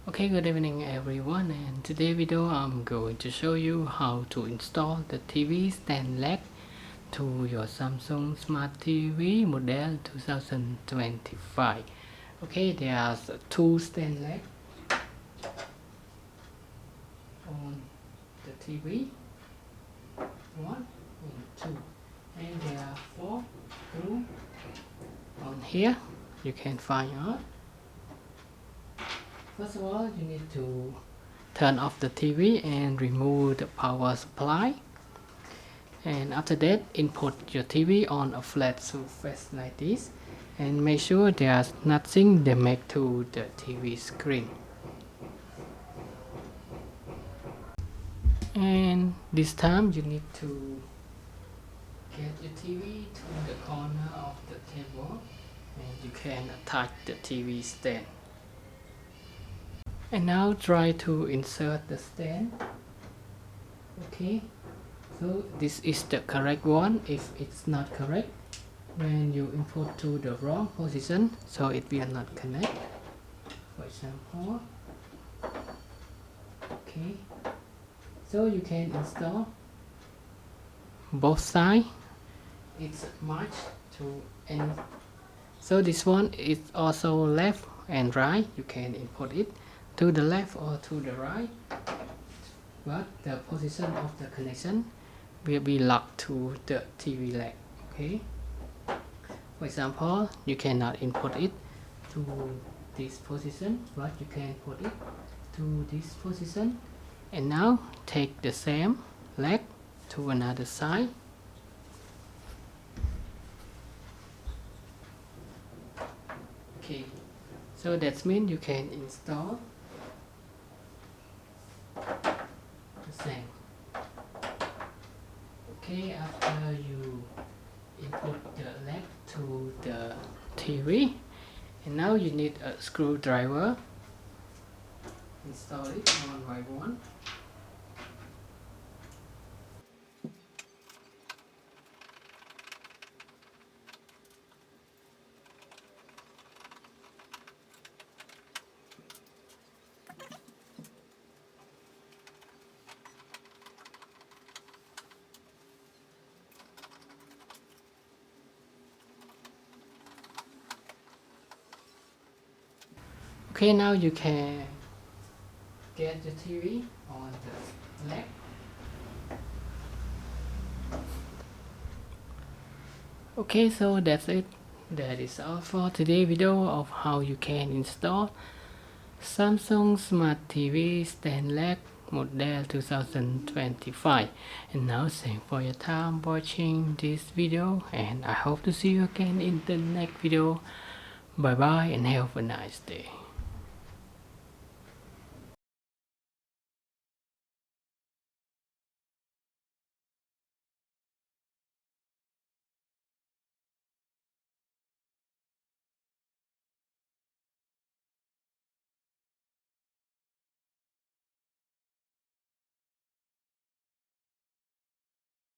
Okay, good evening everyone, and today video I'm going to show you how to install the TV stand leg to your Samsung Smart TV model 2025. Okay, there's two stand leg on the TV, one and two, and there are four screws on here. You can find out. First of all, you need to turn off the TV and remove the power supply, and after that input your TV on a flat surface like this and make sure there's nothing damage to the TV screen. And this time you need to get your TV to the corner of the table and you can attach the TV stand. And now try to insert the stand. Okay, so this is the correct one. If it's not correct, then you input to the wrong position, so it will not connect. For example, okay, so you can install both sides. It's matched to any. So this one is also left and right. You can input it to the left or to the right, but the position of the connection will be locked to the TV leg. Okay, for example, you cannot input it to this position, but you can put it to this position. And now take the same leg to another side. Okay, so that means you can install the same. Okay, after you input the leg to the TV, and now you need a screwdriver. Install it one by one. Okay, now you can get the TV on the leg. Okay, so that's it. That is all for today's video of how you can install Samsung Smart TV stand leg model 2025. And now thanks for your time watching this video, and I hope to see you again in the next video. Bye bye and have a nice day.